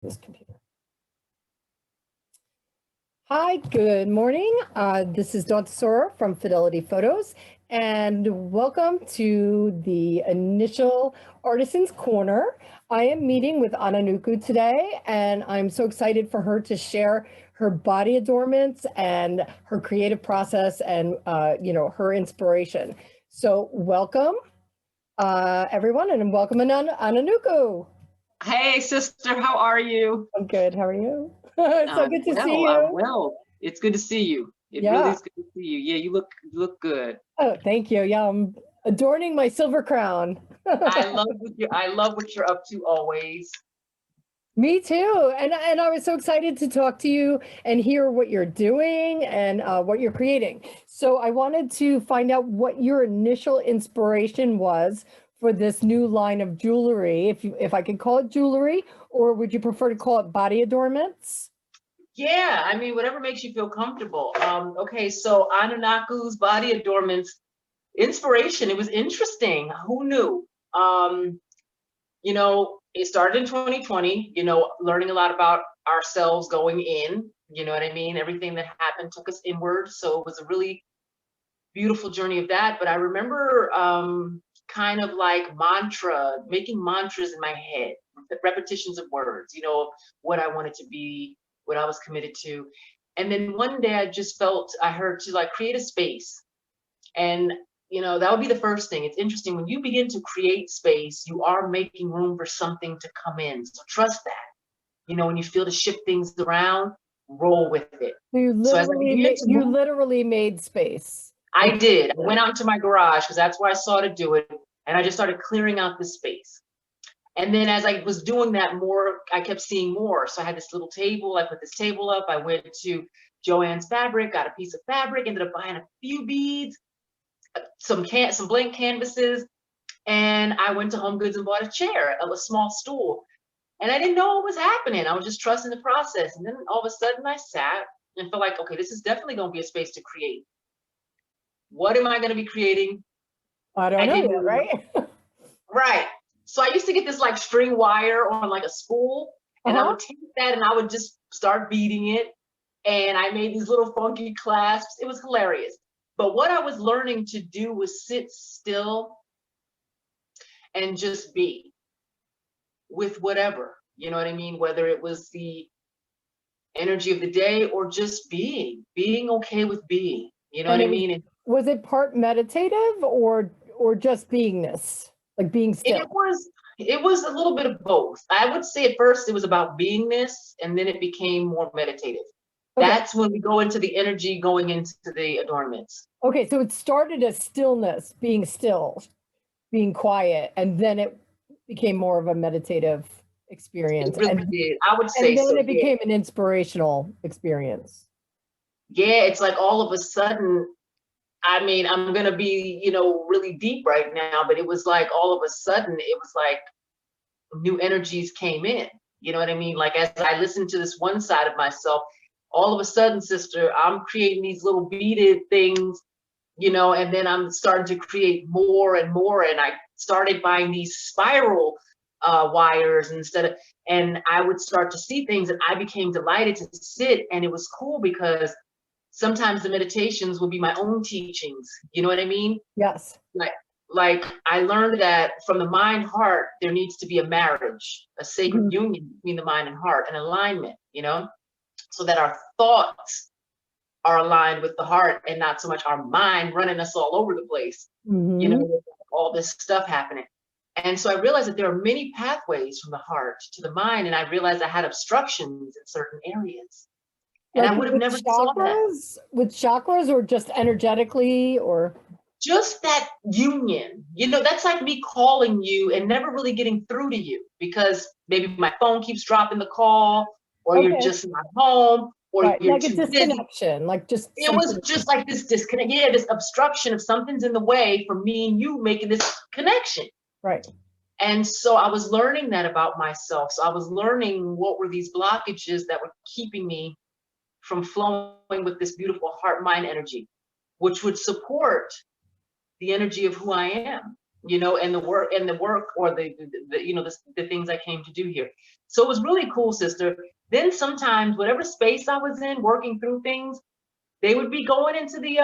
This computer. Hi, good morning. This is Dawn Tesoro from Fidelity Photos, and welcome to the initial Artisans Corner. I am meeting with Anunaku today, and I'm so excited for her to share her body adornments and her creative process and her inspiration. So welcome, everyone, and welcome Anunaku. Hey, sister, how are you? I'm good. How are you? It's so good to see you. I'm well. It's good to see you. It really is good to see you. Yeah, you look good. Oh, thank you. Yeah, I'm adorning my silver crown. I love what you're up to always. Me too. And I was so excited to talk to you and hear what you're doing and what you're creating. So I wanted to find out what your initial inspiration was for this new line of jewelry, if I could call it jewelry, or would you prefer to call it body adornments? Yeah, I mean, whatever makes you feel comfortable. Okay, so Anunaku's body adornments, inspiration. It was interesting. Who knew? It started in 2020, learning a lot about ourselves going in, you know what I mean? Everything that happened took us inward. So it was a really beautiful journey of that. But I remember kind of like making mantras in my head, repetitions of words, what I wanted to be, what I was committed to. And then one day I just felt I heard to like create a space. And that would be the first thing. It's interesting when you begin to create space, you are making room for something to come in. So trust that. When you feel to shift things around, roll with it. You literally made space. I did. I went out into my garage because that's where I saw to do it. And I just started clearing out the space. And then as I was doing that more, I kept seeing more. So I had this little table. I put this table up. I went to Joann's Fabric, got a piece of fabric, ended up buying a few beads, some blank canvases, and I went to Home Goods and bought a chair, a small stool. And I didn't know what was happening. I was just trusting the process. And then all of a sudden I sat and felt like, okay, this is definitely going to be a space to create. What am I going to be creating? I don't know yet, right? Right. So I used to get this like string wire on like a spool, and I would take that and I would just start beating it. And I made these little funky clasps. It was hilarious. But what I was learning to do was sit still and just be with whatever, you know what I mean? Whether it was the energy of the day or just being okay with being, you know what I mean? Was it part meditative or just beingness, like being still? It was a little bit of both. I would say at first it was about beingness, and then it became more meditative. Okay. That's when we go into the energy going into the adornments. Okay, so it started as stillness, being still, being quiet, and then it became more of a meditative experience. It really did. I would say so. And then it became an inspirational experience. Yeah, it's like all of a sudden, I mean, I'm going to be, really deep right now, but it was like all of a sudden, it was like new energies came in. You know what I mean? Like as I listened to this one side of myself, all of a sudden, sister, I'm creating these little beaded things, and then I'm starting to create more and more. And I started buying these spiral wires and I would start to see things, and I became delighted to sit. And it was cool because sometimes the meditations would be my own teachings. You know what I mean? Yes. Like I learned that from the mind heart, there needs to be a marriage, a sacred union between the mind and heart, an alignment, so that our thoughts are aligned with the heart and not so much our mind running us all over the place, all this stuff happening. And so I realized that there are many pathways from the heart to the mind. And I realized I had obstructions in certain areas. And I would have never saw that. With chakras or just energetically or? Just that union, that's like me calling you and never really getting through to you because maybe my phone keeps dropping the call or you're just not home or you're like a disconnection, busy. It was just like this disconnect. Yeah, this obstruction of something's in the way for me and you making this connection. Right. And so I was learning that about myself. So I was learning what were these blockages that were keeping me from flowing with this beautiful heart-mind energy, which would support the energy of who I am. and the work or the things I came to do here. So it was really cool, sister. Then sometimes whatever space I was in working through things, they would be going into the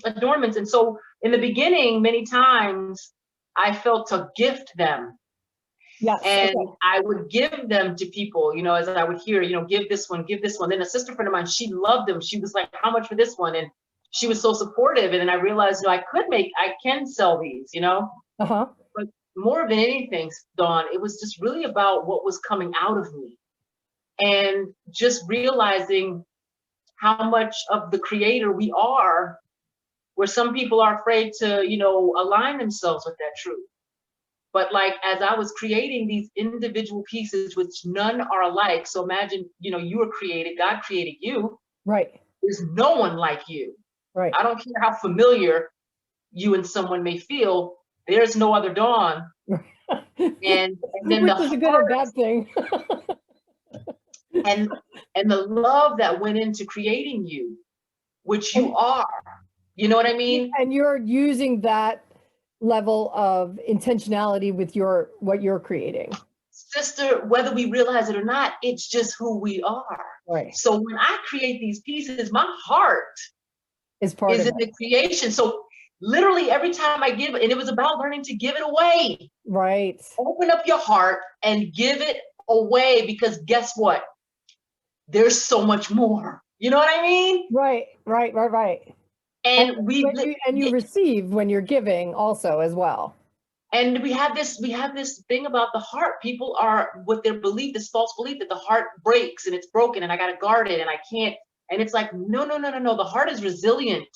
adornments. And so in the beginning, many times I felt to gift them. Yes. And Okay. I would give them to people, as I would hear, give this one, give this one. Then a sister friend of mine, she loved them. She was like, how much for this one? And she was so supportive. And then I realized, I can sell these, Uh-huh. But more than anything, Dawn, it was just really about what was coming out of me. And just realizing how much of the creator we are, where some people are afraid to, align themselves with that truth. But like, as I was creating these individual pieces, which none are alike. So imagine, you were created, God created you. Right. There's no one like you. Right. I don't care how familiar you and someone may feel, there's no other Dawn. And then which is a good or bad thing. and the love that went into creating you, which you are. You know what I mean? And you're using that level of intentionality with what you're creating. Sister, whether we realize it or not, it's just who we are. Right. So when I create these pieces, my heart is part of in the creation. So literally every time I give, and it was about learning to give it away. Right. Open up your heart and give it away, because guess what? There's so much more. You know what I mean? Right. And you receive when you're giving also as well. And we have this thing about the heart. People are with their belief, this false belief that the heart breaks and it's broken and I got to guard it and I can't. And it's like, no. The heart is resilient.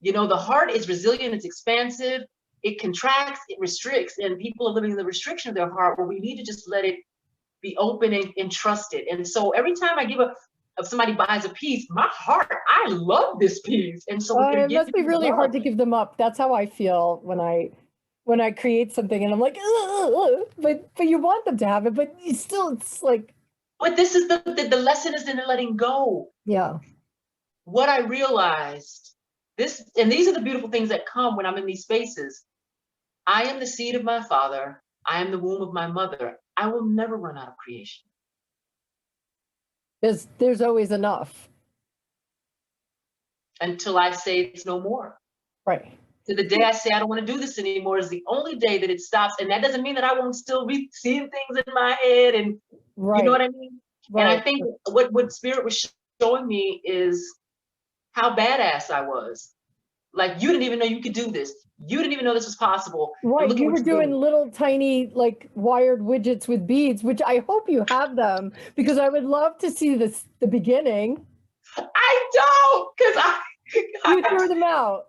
The heart is resilient. It's expansive. It contracts, it restricts, and people are living in the restriction of their heart, where we need to just let it be open and trust it. And so every time I give if somebody buys a piece, my heart, I love this piece. And so it must be really hard to give them up. That's how I feel when I create something and I'm like, but you want them to have it, but it's like. But this is the lesson is in letting go. Yeah. What I realized, and these are the beautiful things that come when I'm in these spaces. I am the seed of my father. I am the womb of my mother. I will never run out of creation. There's always enough. Until I say it's no more. Right. To the day I say I don't want to do this anymore is the only day that it stops. And that doesn't mean that I won't still be seeing things in my head. And you know what I mean? Right. And I think what Spirit was showing me is how badass I was. Like, you didn't even know you could do this. You didn't even know this was possible. Right. You were doing little tiny, like, wired widgets with beads, which I hope you have them, because I would love to see the beginning. I don't, because you threw them out.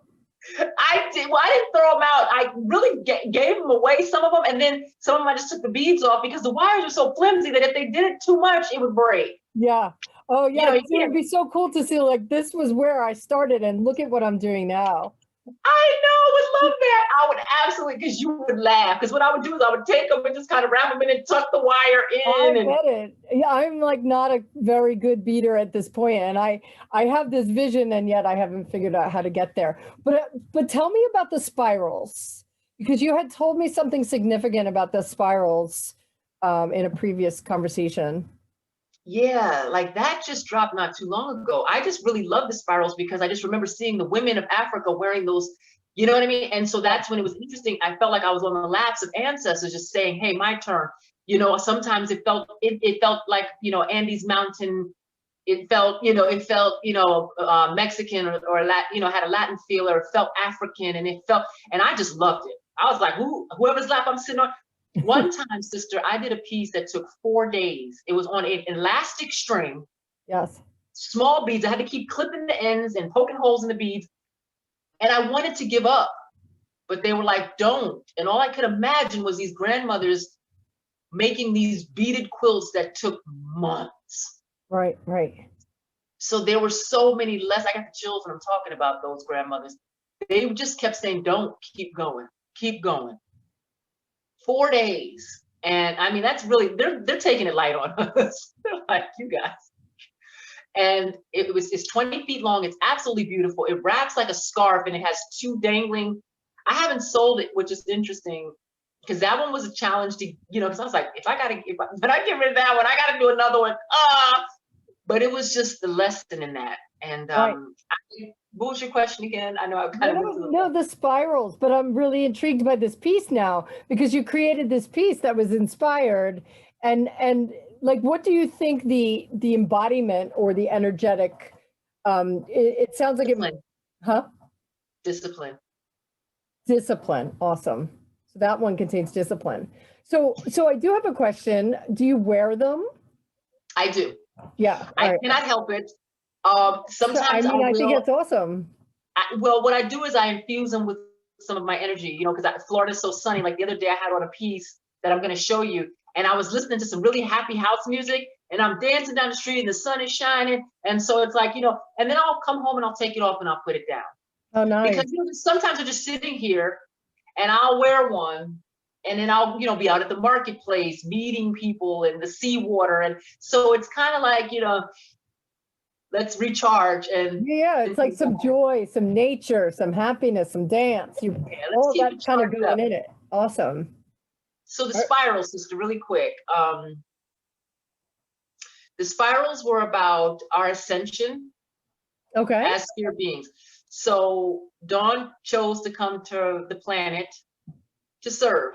I did. Well, I didn't throw them out. I really gave them away, some of them, and then some of them I just took the beads off because the wires are so flimsy that if they did it too much, it would break. Yeah. Oh, yeah. It would be so cool to see, like, this was where I started, and look at what I'm doing now. I know, I would love that. I would absolutely, because you would laugh. Because what I would do is I would take them and just kind of wrap them in and tuck the wire in. I get it. Yeah, I'm like not a very good beater at this point, and I have this vision, and yet I haven't figured out how to get there. But tell me about the spirals, because you had told me something significant about the spirals in a previous conversation. Yeah, like that just dropped not too long ago. I just really love the spirals because I just remember seeing the women of Africa wearing those, you know what I mean? And so that's when it was interesting. I felt like I was on the laps of ancestors just saying, hey, my turn. Sometimes it felt like, Andes Mountain. It felt Mexican or Latin, had a Latin feel, or it felt African, and I just loved it. I was like, whoever's lap I'm sitting on. One time, sister, I did a piece that took 4 days. It was on an elastic string. Yes. Small beads. I had to keep clipping the ends and poking holes in the beads. And I wanted to give up, but they were like, don't. And all I could imagine was these grandmothers making these beaded quilts that took months. Right. So there were so many less. I got the chills when I'm talking about those grandmothers. They just kept saying, don't, keep going, keep going. 4 days. And I mean, that's really, they're taking it light on us. They're like, you guys. And it's 20 feet long. It's absolutely beautiful. It wraps like a scarf and it has 2 dangling I haven't sold it, which is interesting because that one was a challenge to, because I was like, when I get rid of that one, I got to do another one. But it was just the lesson in that. And Right. what was your question again? I know I kind No, of no, went to no, the spirals, but I'm really intrigued by this piece now because you created this piece that was inspired, and like, what do you think the embodiment or the energetic? It sounds like discipline. huh? Discipline. Discipline. Awesome. So that one contains discipline. So I do have a question. Do you wear them? I do. Yeah. All I right. cannot help it. So, Sometimes I I think will. it's awesome. Well, what I do is I infuse them with some of my energy, because Florida's so sunny. Like the other day, I had on a piece that I'm going to show you, and I was listening to some really happy house music, and I'm dancing down the street, and the sun is shining, and so it's like, and then I'll come home and I'll take it off and I'll put it down Oh, nice. because sometimes I'm just sitting here, and I'll wear one, and then I'll be out at the marketplace meeting people and the seawater, and so it's kind of like let's recharge and Yeah, it's like some joy, some nature, some happiness, some dance. let's All keep that it kind of charged up. going in it. Awesome. So the spirals, sister, really quick. The spirals were about our ascension Okay. as spirit beings. So Dawn chose to come to the planet to serve.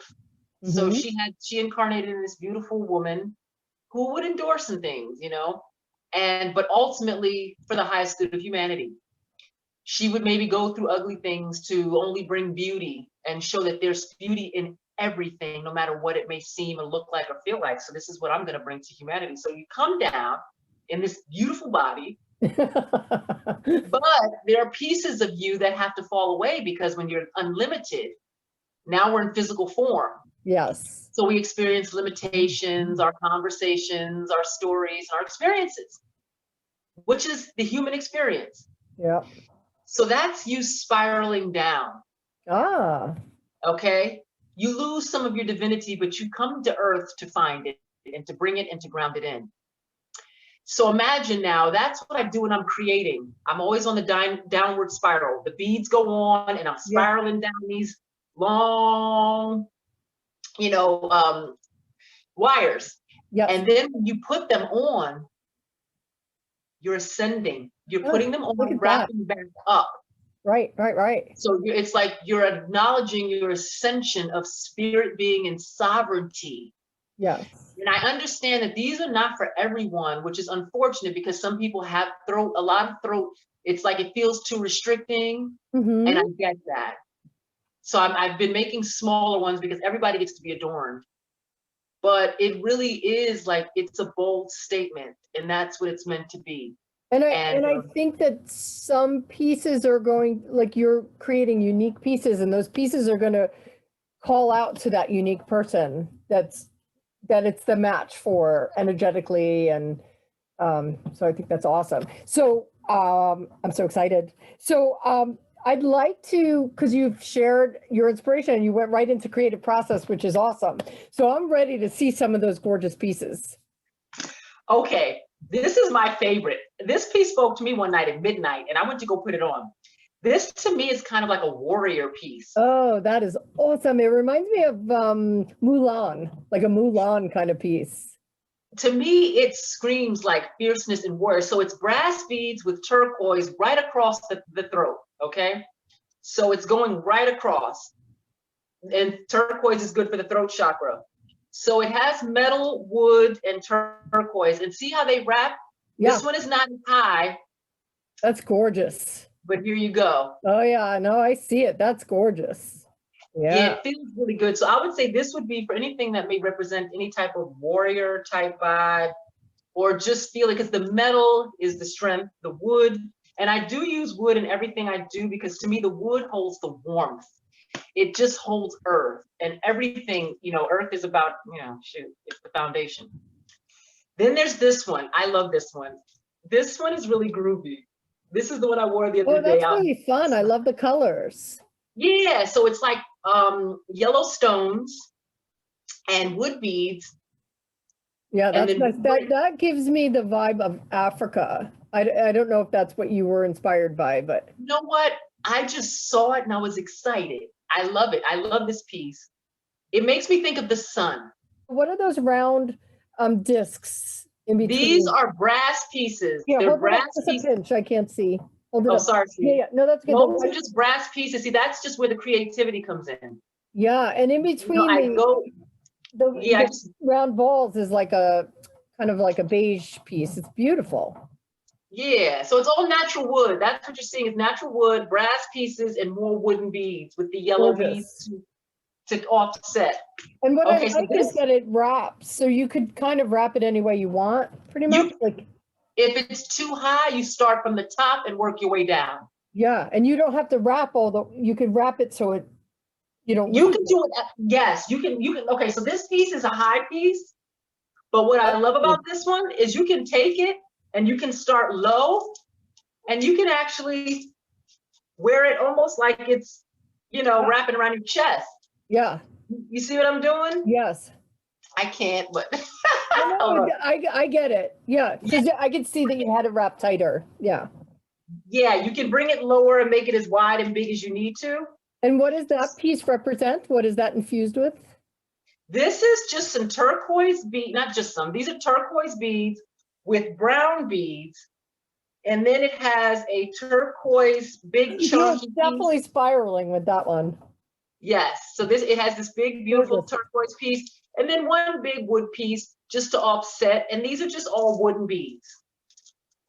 So she incarnated in this beautiful woman who would endure some things, but ultimately for the highest good of humanity. She would maybe go through ugly things to only bring beauty and show that there's beauty in everything, no matter what it may seem or look like or feel like. So this is what I'm going to bring to humanity. So you come down in this beautiful body, but there are pieces of you that have to fall away because when you're unlimited, now we're in physical form. Yes. So we experience limitations, our conversations, our stories, our experiences, which is the human experience. Yeah. So that's you spiraling down. Ah. Okay. You lose some of your divinity, but you come to earth to find it and to bring it and to ground it in. So imagine now, that's what I do when I'm creating. I'm always on the downward spiral. The beads go on and I'm spiraling down these long, wires. Yes. And then when you put them on, you're ascending. You're putting them on, wrapping back up. Right. So it's like you're acknowledging your ascension of spirit being in sovereignty. Yes. And I understand that these are not for everyone, which is unfortunate because some people have a lot of throat. It's like it feels too restricting. And I get that. So I've been making smaller ones because everybody gets to be adorned. But it really is like, it's a bold statement, and that's what it's meant to be. And I think that some pieces are going, like, you're creating unique pieces, and those pieces are going to call out to that unique person that it's the match for energetically. And so I think that's awesome. So I'm so excited. So I'd like to, because you've shared your inspiration and you went right into creative process, which is awesome. So I'm ready to see some of those gorgeous pieces. Okay, this is my favorite. This piece spoke to me one night at midnight, and I went to go put it on. This to me is kind of like a warrior piece. Oh, that is awesome. It reminds me of Mulan, like a Mulan kind of piece. To me, it screams like fierceness and warrior. So it's brass beads with turquoise right across the throat, okay? So it's going right across. And turquoise is good for the throat chakra. So it has metal, wood, and turquoise. And see how they wrap? Yeah. This one is not high. That's gorgeous. But here you go. Oh, yeah, no, I see it. That's gorgeous. Yeah, it feels really good. So I would say this would be for anything that may represent any type of warrior type vibe, or just feel it, because the metal is the strength, the wood. And I do use wood in everything I do, because to me, the wood holds the warmth. It just holds earth, and everything, earth is about, it's the foundation. Then there's this one. I love this one. This one is really groovy. This is the one I wore the other day. Oh, that's really fun. I love the colors. Yeah, so it's like yellow stones and wood beads. Yeah, that's nice. That gives me the vibe of Africa. I don't know if that's what you were inspired by, but you know what? I just saw it and I was excited. I love it. I love this piece. It makes me think of the sun. What are those round discs in between? These are brass pieces. Yeah, They're hold it up brass just a pieces. pinch. I can't see. Hold it Oh, up. sorry, Yeah, Steve. yeah. No, that's good. Those are just brass pieces. See, that's just where the creativity comes in. Yeah, and in You between know, I go, yeah, the round balls is like a kind of like a beige piece. It's beautiful. yeah. So it's all natural wood. That's what you're seeing is natural wood, brass pieces, and more wooden beads with the yellow Gorgeous. beads to offset. And what Okay, I so like is this, that it wraps, so you could kind of wrap it any way you want, pretty much. Like, if it's too high, you start from the top and work your way down. yeah, and you don't have to wrap you could wrap it so you don't You lose can it. do it. Yes, you can. Okay, so this piece is a high piece, but what I love about this one is you can take it and you can start low, and you can actually wear it almost like it's, wrapping around your chest. Yeah. You see what I'm doing? Yes. I can't, but No, I get it. Yeah, because I could see that you had it wrapped tighter. Yeah. yeah, you can bring it lower and make it as wide and big as you need to. And what does that piece represent? What is that infused with? This is just some turquoise bead, not just some, these are turquoise beads with brown beads. And then it has a turquoise big chunky You're definitely piece. spiraling with that one. Yes, so it has this big, beautiful turquoise piece, and then one big wood piece just to offset. And these are just all wooden beads.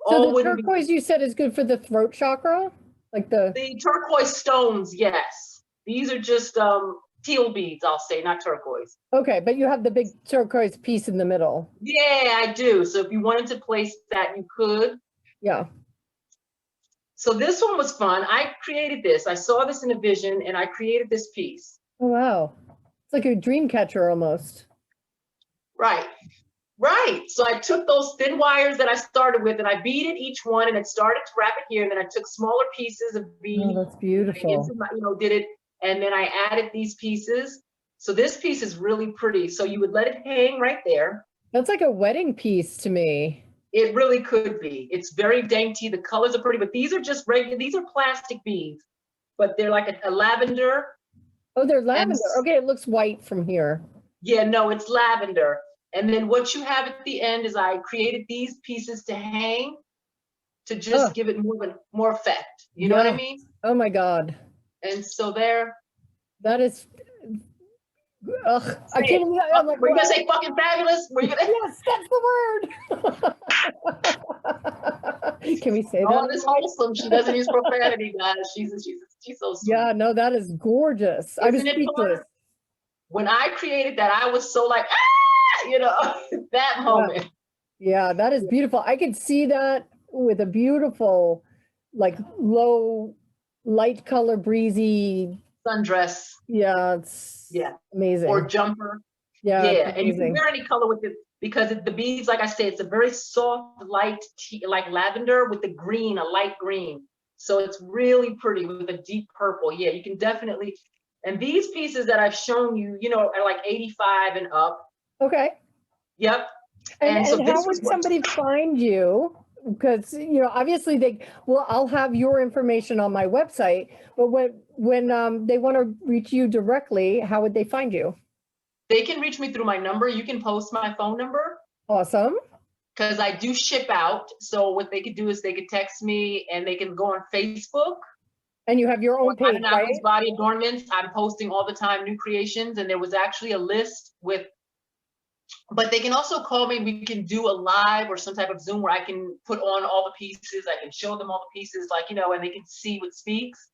So the turquoise you said is good for the throat chakra? Like the turquoise stones, yes. These are just teal beads, I'll say, not turquoise. Okay, but you have the big turquoise piece in the middle. Yeah, I do. So if you wanted to place that, you could. Yeah. So this one was fun. I created this. I saw this in a vision and I created this piece. Oh, wow. It's like a dream catcher almost. Right. Right. So I took those thin wires that I started with and I beaded each one and it started to wrap it here. And then I took smaller pieces of bead. Oh, that's beautiful. Did it. And then I added these pieces. So this piece is really pretty. So you would let it hang right there. That's like a wedding piece to me. It really could be. It's very dainty. The colors are pretty, but these are just regular, these are plastic beads, but they're like a lavender. Oh, they're lavender. Okay, it looks white from here. Yeah, no, it's lavender. And then what you have at the end is I created these pieces to hang to just give it more effect. You know what I mean? Oh my God. And so there. That is, ugh, I can't believe that. I'm like, were you gonna say fucking fabulous? Were you gonna? Yes, that's the word. Can we say that? Oh, this wholesome. She doesn't use profanity, guys. She's so sweet. Yeah, no, that is gorgeous. I was speechless. When I created that, I was so like, that moment. Yeah, that is beautiful. I could see that with a beautiful, like low, light color, breezy sundress. Yeah, it's amazing. Or jumper. Yeah, and you can wear any color with it because the beads, like I said, it's a very soft, light, like lavender with the green, a light green. So it's really pretty with a deep purple. Yeah, you can definitely. And these pieces that I've shown you, are like 85 and up. Okay. Yep. And so how would somebody find you? Because, obviously I'll have your information on my website, but when they want to reach you directly, how would they find you? They can reach me through my number. You can post my phone number. Awesome. Because I do ship out. So what they could do is they could text me and they can go on Facebook. And you have your own page, right? Anunaku's Body Adornments. I'm posting all the time new creations. And there was actually a list but they can also call me. We can do a live or some type of Zoom where I can put on all the pieces. I can show them all the pieces, and they can see what speaks.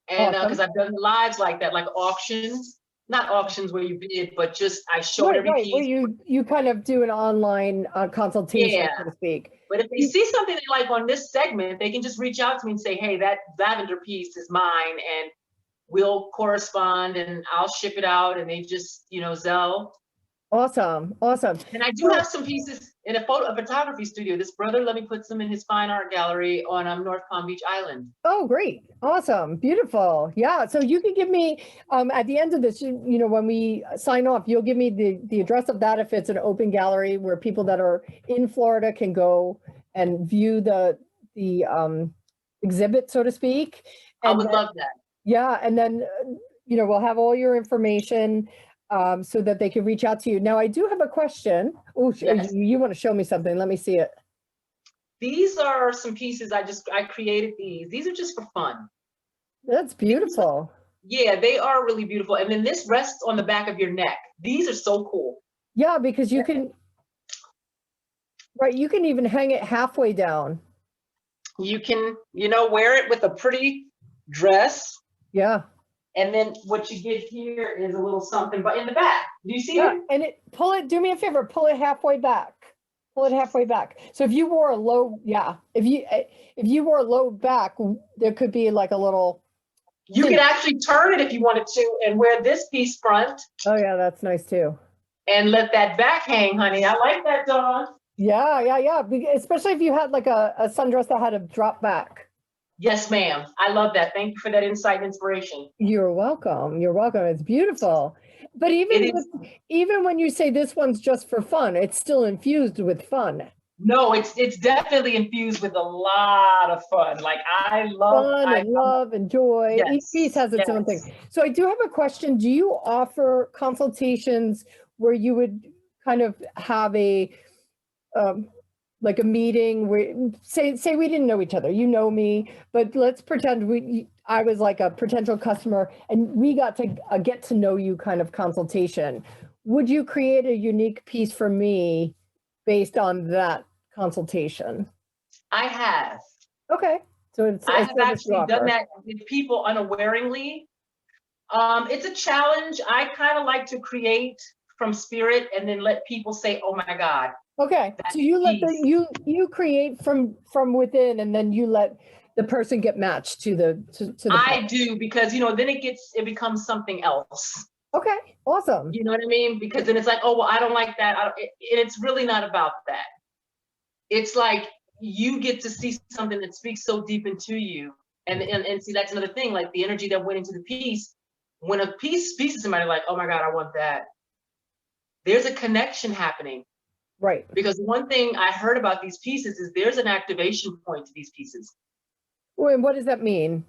And because I've done lives like that, like auctions, not auctions where you bid, but just I showed every piece. Where you kind of do an online consultation, so to speak. But if they see something they like on this segment, they can just reach out to me and say, hey, that lavender piece is mine, and we'll correspond and I'll ship it out. And they just, Zelle. Awesome. And I do have some pieces in a photography studio. This brother let me put some in his fine art gallery on North Palm Beach Island. Oh, great. Awesome. Beautiful. Yeah. So you can give me, at the end of this, when we sign off, you'll give me the address of that if it's an open gallery where people that are in Florida can go and view the exhibit, so to speak. I would love that. Yeah. And then we'll have all your information so that they can reach out to you. Now, I do have a question. Oh, Yes. you want to show me something? Let me see it. These are some pieces I created these. These are just for fun. That's beautiful. Yeah, they are really beautiful. And then this rests on the back of your neck. These are so cool. Yeah, because you can, right, you can even hang it halfway down. You can, wear it with a pretty dress. Yeah. And then what you get here is a little something, but in the back. Do you see Yeah, it? and do me a favor, pull it halfway back. Pull it halfway back. So if you wore a low, if you wore a low back, there could be like a little. You could actually turn it if you wanted to and wear this piece front. Oh yeah, that's nice too. And let that back hang, honey. I like that, Dawn. Yeah. Especially if you had like a sundress that had a drop back. Yes, ma'am. I love that. Thank you for that insight and inspiration. You're welcome. You're welcome. It's beautiful. But even when you say this one's just for fun, it's still infused with fun. No, it's definitely infused with a lot of fun. Like I love and joy. Yes, Each piece has its own thing. So I do have a question. Do you offer consultations where you would kind of have a like a meeting where say we didn't know each other, you know me, but let's pretend I was like a potential customer and we got to get to know you kind of consultation. Would you create a unique piece for me based on that consultation? I have. Okay. So I have actually done that with people unawareingly. It's a challenge. I kind of like to create from spirit and then let people say, oh my God. Okay. So you let you create from within and then you let the person get matched to the I do, because then it becomes something else. Okay, awesome. You know what I mean? Because then it's like, oh well, I don't like that. And it's really not about that. It's like you get to see something that speaks so deep into you. And see, that's another thing, like the energy that went into the piece. When a piece speaks to somebody like, oh my God, I want that. There's a connection happening. Right. Because one thing I heard about these pieces is there's an activation point to these pieces. Well, and what does that mean?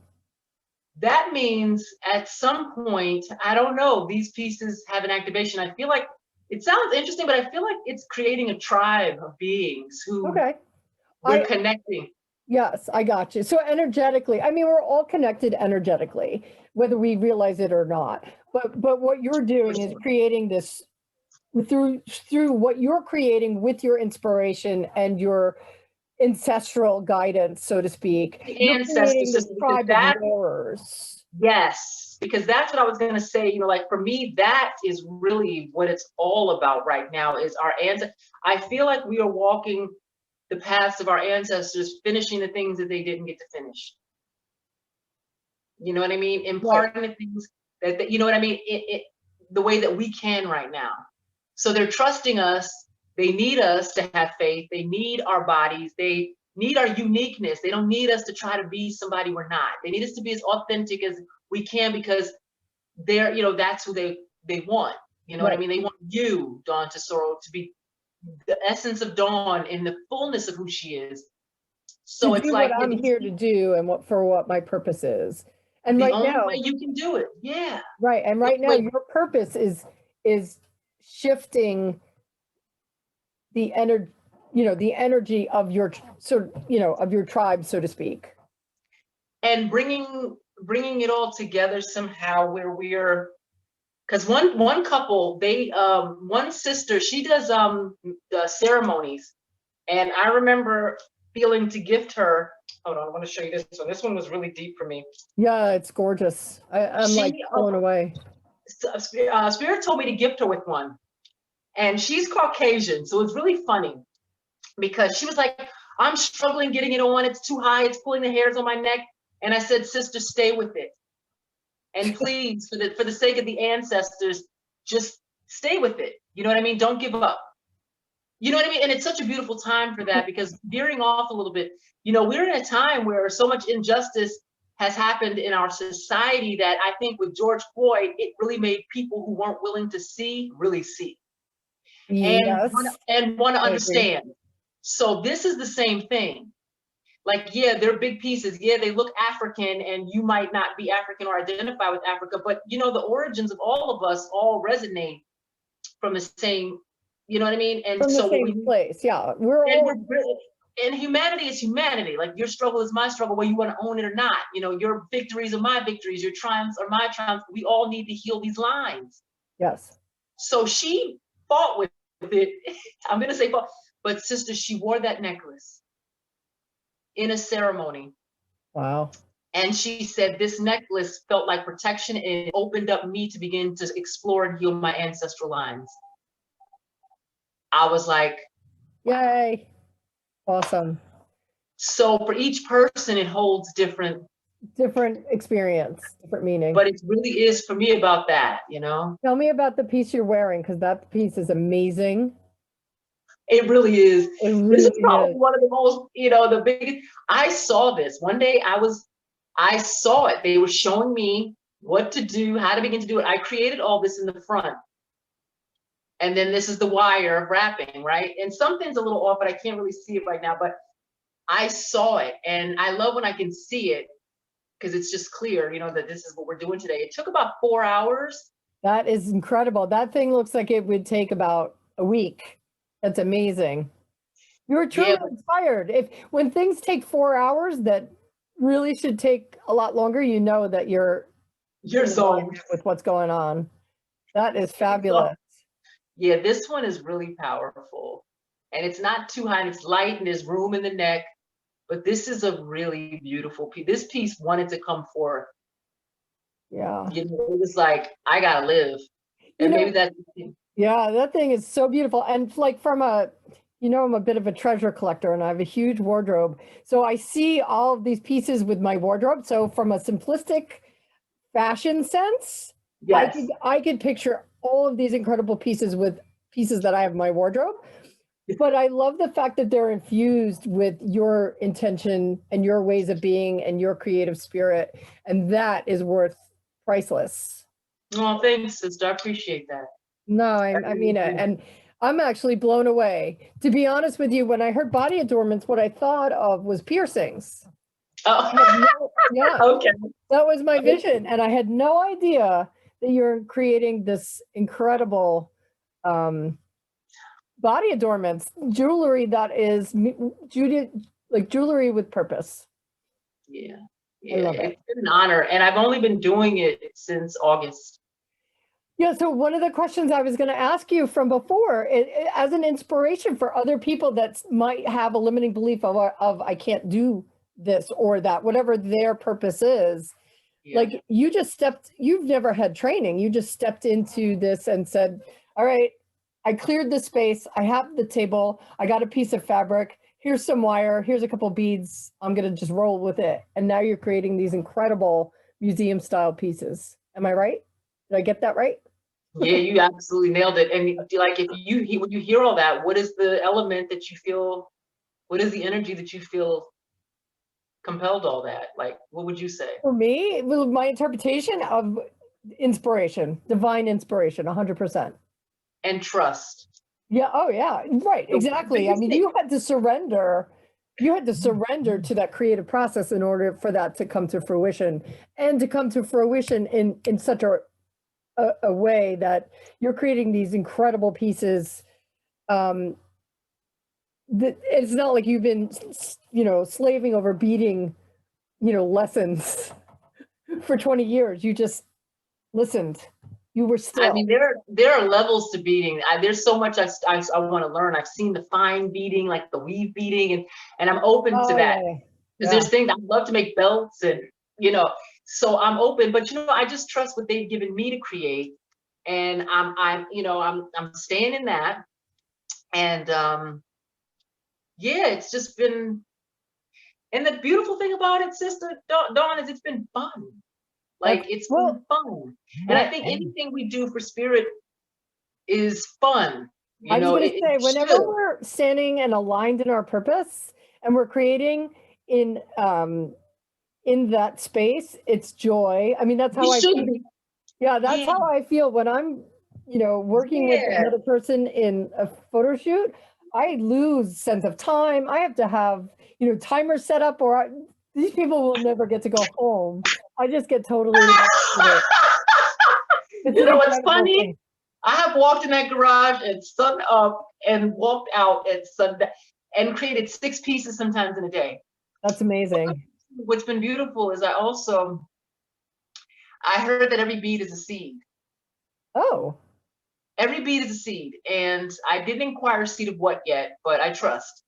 That means at some point, I don't know, these pieces have an activation. I feel like it sounds interesting, but I feel like it's creating a tribe of beings who we're connecting. Yes, I got you. So energetically, I mean, we're all connected energetically, whether we realize it or not. But what you're doing is creating this through what you're creating with your inspiration and your ancestral guidance, so to speak. The ancestors, yes, because that's what I was going to say. Like for me, that is really what it's all about right now is our ancestors. I feel like we are walking the paths of our ancestors, finishing the things that they didn't get to finish. You know what I mean? Imparting the things that you know what I mean? The way that we can right now. So they're trusting us. They need us to have faith. They need our bodies. They need our uniqueness. They don't need us to try to be somebody we're not. They need us to be as authentic as we can because they're, that's who they want. You know what I mean? They want you, Dawn Tesoro, to be the essence of Dawn in the fullness of who she is. So it's like what I'm here to do and what my purpose is. And the only way you can do it. Yeah. Right. And right now your purpose is shifting the energy of your of your tribe, so to speak, and bringing it all together somehow where we're, because one couple, they one sister, she does the ceremonies, and I remember feeling to gift her. Hold on, I want to show you this one. This one was really deep for me. Yeah, it's gorgeous. I'm like blown away. Spirit told me to gift her with one. And she's Caucasian, so it's really funny because she was like, I'm struggling getting it on. It's too high. It's pulling the hairs on my neck. And I said, sister, stay with it. And please, for the sake of the ancestors, just stay with it. You know what I mean? Don't give up. You know what I mean? And it's such a beautiful time for that because veering off a little bit, we're in a time where so much injustice has happened in our society that I think with George Floyd, it really made people who weren't willing to see, really see. And want to understand. So this is the same thing. Like, yeah, they're big pieces. Yeah, they look African, and you might not be African or identify with Africa, but you know, the origins of all of us all resonate from the same, you know what I mean? And From the so when same place. Yeah. We're and all, and humanity is humanity. Like, your struggle is my struggle, whether you want to own it or not. You know, your victories are my victories, your triumphs are my triumphs. We all need to heal these lines. yes. So she fought with it. I'm gonna say fought, but sister, she wore that necklace in a ceremony. Wow. And she said this necklace felt like protection, and it opened up me to begin to explore and heal my ancestral lines. I was like, Yay. Awesome. so for each person, it holds different, Experience, different meaning. but it really is for me about that, you know? Tell me about the piece you're wearing, because that piece is amazing. It really is. It This is really probably is. one of the most, you know, the biggest. I saw this one day. I saw it. They were showing me what to do, how to begin to do it. I created all this in the front. And then this is the wire wrapping, right? And something's a little off, but I can't really see it right now. But I saw it, and I love when I can see it, because it's just clear, you know, that this is what we're doing today. It took about 4 hours. That is incredible. That thing looks like it would take about a week. That's amazing. You're truly inspired. When things take 4 hours that really should take a lot longer, you know that you're zoned with what's going on. That is fabulous. Yeah, this one is really powerful, and it's not too high, and it's light, and there's room in the neck, but this is a really beautiful piece. This piece wanted to come forth. Yeah. You know, it was like, I gotta live. And maybe that's, yeah, that thing is so beautiful. And like I'm a bit of a treasure collector, and I have a huge wardrobe. So I see all of these pieces with my wardrobe. So from a simplistic fashion sense, yes, I could picture all of these incredible pieces with pieces that I have in my wardrobe. But I love the fact that they're infused with your intention and your ways of being and your creative spirit. And that is worth priceless. Oh, thanks, sister. I appreciate that. No, I mean it. And I'm actually blown away. To be honest with you, when I heard body adornments, what I thought of was piercings. Oh, yeah. Okay. That was my vision. And I had no idea that you're creating this incredible body adornments, jewelry that is jewelry with purpose. Yeah. I love it. It's been an honor. And I've only been doing it since August. Yeah, so one of the questions I was going to ask you from before, as an inspiration for other people that might have a limiting belief of I can't do this or that, whatever their purpose is, like you've never had training. You just stepped into this and said, all right, I cleared the space. I have the table. I got a piece of fabric. Here's some wire. Here's a couple beads. I'm going to just roll with it. And now you're creating these incredible museum style pieces. Am I right? Did I get that right? Yeah, you absolutely nailed it. And like, when you hear all that, what is the element that you feel? What is the energy that you feel compelled all that? Like, what would you say? For me, my interpretation of inspiration, divine inspiration, 100%. And trust. Yeah. Oh, yeah. Right. Exactly. I mean, you had to surrender to that creative process in order for that to come to fruition, and to come to fruition in such a way that you're creating these incredible pieces. That it's not like you've been, slaving over beating, lessons for 20 years. You just listened. You were still. I mean, there are levels to beating. There's so much I want to learn. I've seen the fine beating, like the weave beating, and I'm open to that. Because there's things I'd love to make belts, and so I'm open. But I just trust what they've given me to create, and I'm staying in that. And it's just been. And the beautiful thing about it, Sister Dawn, is it's been fun. Like, it's been fun. And I think anything we do for spirit is fun. I was going to say, whenever we're standing and aligned in our purpose and we're creating in that space, it's joy. I mean, that's how I feel. Yeah, that's how I feel when I'm, working with another person in a photo shoot. I lose sense of time. I have to have, timers set up, or these people will never get to go home. I just get totally lost with it. It's You an know what's incredible funny? thing. I have walked in that garage at sun up and walked out at sundown and created 6 pieces sometimes in a day. That's amazing. What's been beautiful is I heard that every bead is a seed. Oh, Every bead is a seed, and I didn't inquire seed of what yet, but I trust.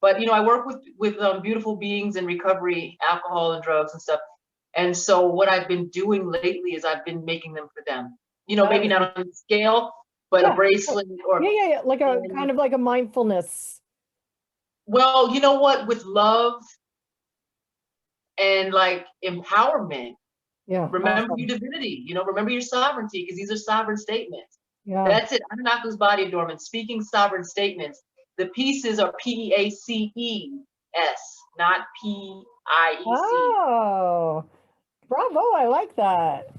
But I work with beautiful beings in recovery, alcohol and drugs and stuff. And so what I've been doing lately is I've been making them for them. that Maybe is, not on the scale, but a yeah. bracelet or Yeah. Like a and, kind of like a mindfulness. well, you know what? With love and like empowerment, Yeah. remember your Awesome. divinity, remember your sovereignty, because these are sovereign statements. Yeah. That's it. Anunaku's body adornments, speaking sovereign statements. The pieces are PEACES, not PIEC. Oh, bravo. I like that.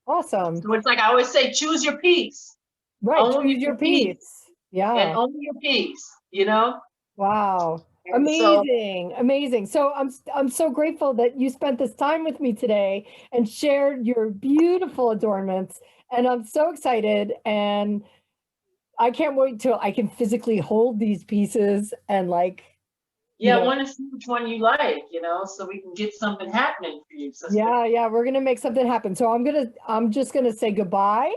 Awesome. So it's like I always say, choose your piece, Right. own Choose your your piece, piece. Yeah. and own your piece. Wow. And so, Amazing. Amazing. So I'm so grateful that you spent this time with me today and shared your beautiful adornments. And I'm so excited, and I can't wait till I can physically hold these pieces and you yeah, I know, want to see which one you like, so we can get something happening for you, sister. yeah, we're gonna make something happen. So I'm just gonna say goodbye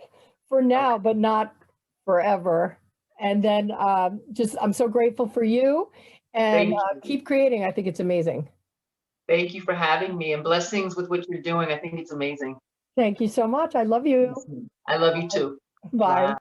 for Okay. now, but not forever. And then I'm so grateful for you, and Thank you. keep creating. I think it's amazing. Thank you for having me, and blessings with what you're doing. I think it's amazing. Thank you so much. I love you. I love you too. Bye. Bye.